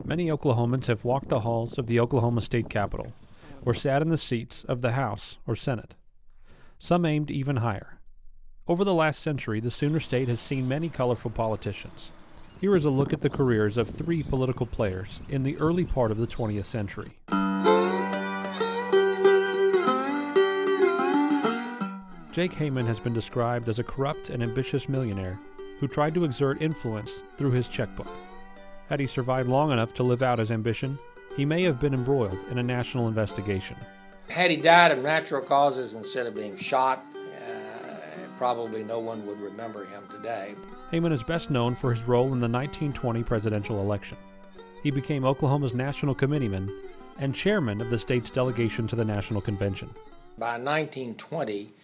Many Oklahomans have walked the halls of the Oklahoma State Capitol, or sat in the seats of the House or Senate. Some aimed even higher. Over the last century, the Sooner State has seen many colorful politicians. Here is a look at the careers of 3 political players in the early part of the 20th century. Jake Hayman has been described as a corrupt and ambitious millionaire who tried to exert influence through his checkbook. Had he survived long enough to live out his ambition, he may have been embroiled in a national investigation. Had he died of natural causes instead of being shot, probably no one would remember him today. Hayman is best known for his role in the 1920 presidential election. He became Oklahoma's national committeeman and chairman of the state's delegation to the National Convention. By 1920,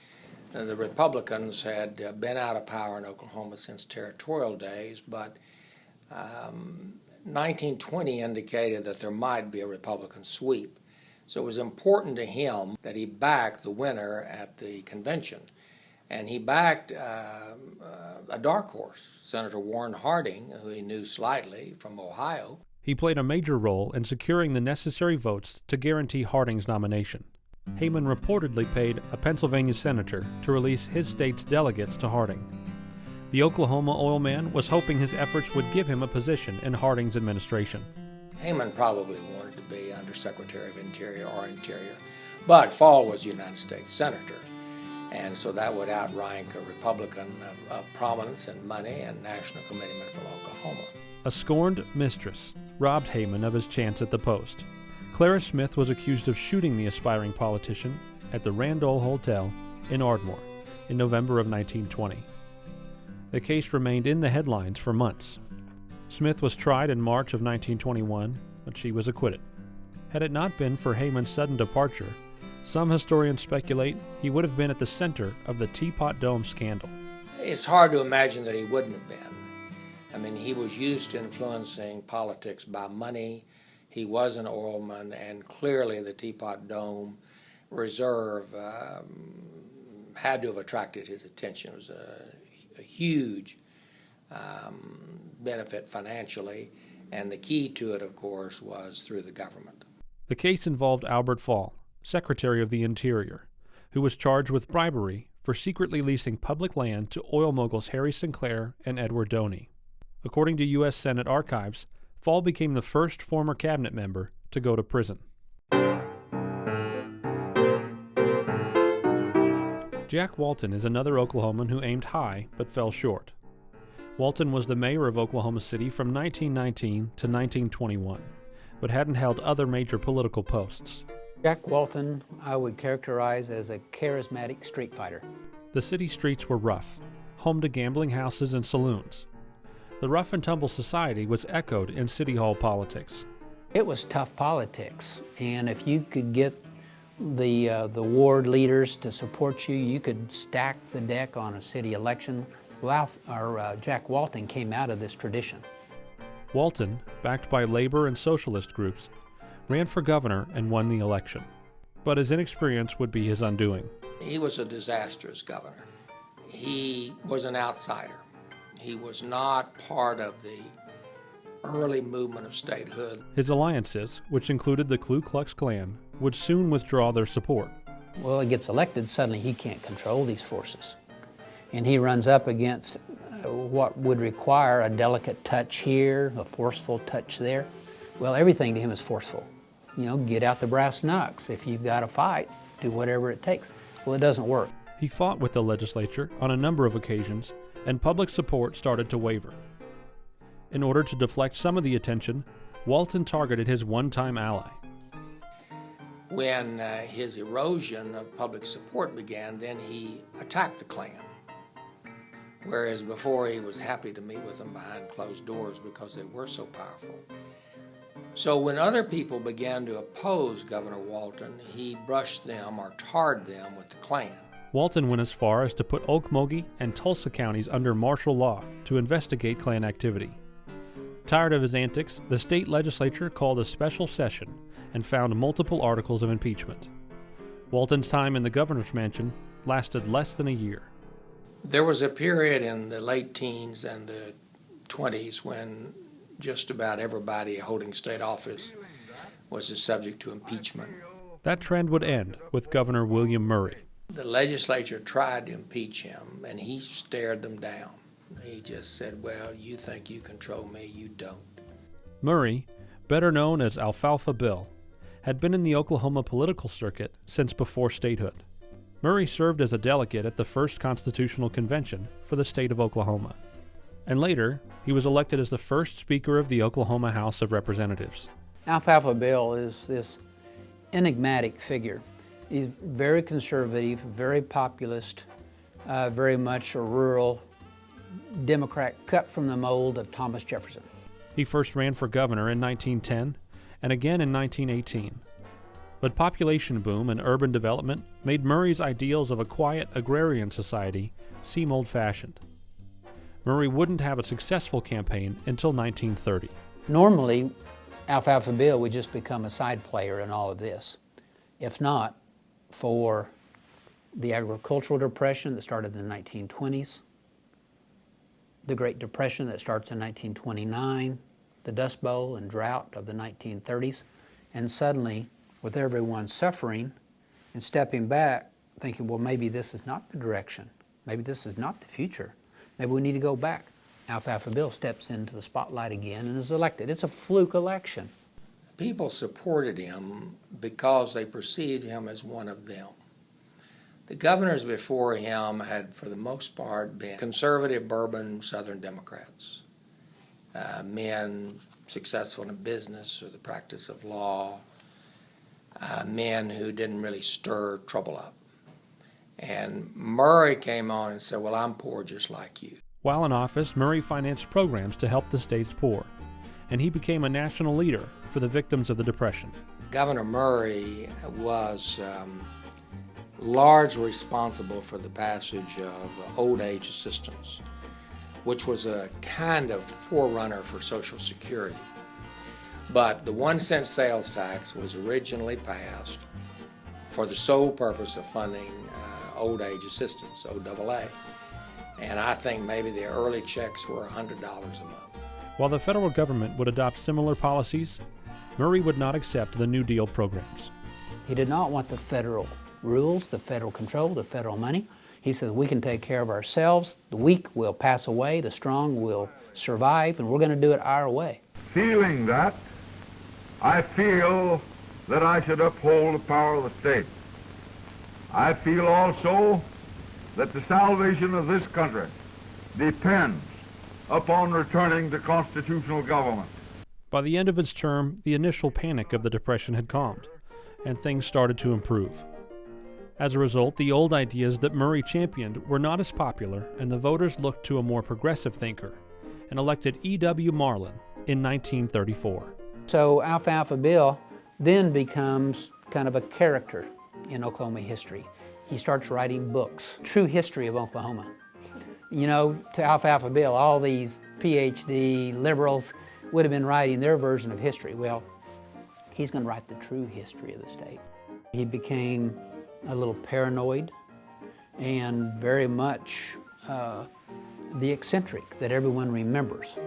the Republicans had been out of power in Oklahoma since territorial days, but 1920 indicated that there might be a Republican sweep. So it was important to him that he backed the winner at the convention. And he backed a dark horse, Senator Warren Harding, who he knew slightly from Ohio. He played a major role in securing the necessary votes to guarantee Harding's nomination. Hayman reportedly paid a Pennsylvania senator to release his state's delegates to Harding. The Oklahoma oil man was hoping his efforts would give him a position in Harding's administration. Hayman probably wanted to be Undersecretary of Interior or Interior, but Fall was United States Senator, and so that would outrank a Republican of prominence and money and national committeeman from Oklahoma. A scorned mistress robbed Hayman of his chance at the post. Clara Smith was accused of shooting the aspiring politician at the Randall Hotel in Ardmore in November of 1920. The case remained in the headlines for months. Smith was tried in March of 1921, but she was acquitted. Had it not been for Hayman's sudden departure, some historians speculate he would have been at the center of the Teapot Dome scandal. It's hard to imagine that he wouldn't have been. I mean, he was used to influencing politics by money. He was an oilman, and clearly the Teapot Dome Reserve had to have attracted his attention. It was a huge benefit financially, and the key to it, of course, was through the government. The case involved Albert Fall, Secretary of the Interior, who was charged with bribery for secretly leasing public land to oil moguls Harry Sinclair and Edward Doney. According to U.S. Senate archives, Fall became the first former cabinet member to go to prison. Jack Walton is another Oklahoman who aimed high but fell short. Walton was the mayor of Oklahoma City from 1919 to 1921, but hadn't held other major political posts. Jack Walton I would characterize as a charismatic street fighter. The city streets were rough, home to gambling houses and saloons. The rough-and-tumble society was echoed in City Hall politics. It was tough politics, and if you could get the ward leaders to support you, you could stack the deck on a city election. Jack Walton came out of this tradition. Walton, backed by labor and socialist groups, ran for governor and won the election. But his inexperience would be his undoing. He was a disastrous governor. He was an outsider. He was not part of the early movement of statehood. His alliances, which included the Ku Klux Klan, would soon withdraw their support. Well, he gets elected, suddenly he can't control these forces. And he runs up against what would require a delicate touch here, a forceful touch there. Well, everything to him is forceful. You know, get out the brass knucks. If you've got to fight, do whatever it takes. Well, it doesn't work. He fought with the legislature on a number of occasions, and public support started to waver. In order to deflect some of the attention, Walton targeted his one-time ally. When his erosion of public support began, then he attacked the Klan. Whereas before he was happy to meet with them behind closed doors because they were so powerful. So when other people began to oppose Governor Walton, he brushed them or tarred them with the Klan. Walton went as far as to put Okmulgee and Tulsa counties under martial law to investigate Klan activity. Tired of his antics, the state legislature called a special session and found multiple articles of impeachment. Walton's time in the governor's mansion lasted less than a year. There was a period in the late teens and the 20s when just about everybody holding state office was the subject to impeachment. That trend would end with Governor William Murray. The legislature tried to impeach him, and he stared them down. He just said, well, you think you control me, you don't. Murray, better known as Alfalfa Bill, had been in the Oklahoma political circuit since before statehood. Murray served as a delegate at the first Constitutional Convention for the state of Oklahoma. And later, he was elected as the first Speaker of the Oklahoma House of Representatives. Alfalfa Bill is this enigmatic figure. He's very conservative, very populist, very much a rural Democrat cut from the mold of Thomas Jefferson. He first ran for governor in 1910 and again in 1918. But population boom and urban development made Murray's ideals of a quiet agrarian society seem old-fashioned. Murray wouldn't have a successful campaign until 1930. Normally, Alfalfa Bill would just become a side player in all of this, if not for the agricultural depression that started in the 1920s, the Great Depression that starts in 1929, the Dust Bowl and drought of the 1930s, and suddenly, with everyone suffering and stepping back, thinking, well, maybe this is not the direction. Maybe this is not the future. Maybe we need to go back. Alfalfa Bill steps into the spotlight again and is elected. It's a fluke election. People supported him because they perceived him as one of them. The governors before him had, for the most part, been conservative, bourbon Southern Democrats, men successful in business or the practice of law, men who didn't really stir trouble up. And Murray came on and said, well, I'm poor just like you. While in office, Murray financed programs to help the state's poor, and he became a national leader for the victims of the Depression. Governor Murray was largely responsible for the passage of old age assistance, which was a kind of forerunner for Social Security. But the 1-cent sales tax was originally passed for the sole purpose of funding old age assistance, OAA. And I think maybe the early checks were $100 a month. While the federal government would adopt similar policies, Murray would not accept the New Deal programs. He did not want the federal rules, the federal control, the federal money. He says we can take care of ourselves. The weak will pass away, the strong will survive, and we're going to do it our way. Feeling that, I feel that I should uphold the power of the state. I feel also that the salvation of this country depends upon returning to constitutional government. By the end of his term, the initial panic of the Depression had calmed, and things started to improve. As a result, the old ideas that Murray championed were not as popular, and the voters looked to a more progressive thinker and elected E.W. Marlin in 1934. So Alfalfa Bill then becomes kind of a character in Oklahoma history. He starts writing books, true history of Oklahoma. You know, to Alfalfa Bill, all these PhD liberals would have been writing their version of history. Well, he's going to write the true history of the state. He became a little paranoid and very much the eccentric that everyone remembers.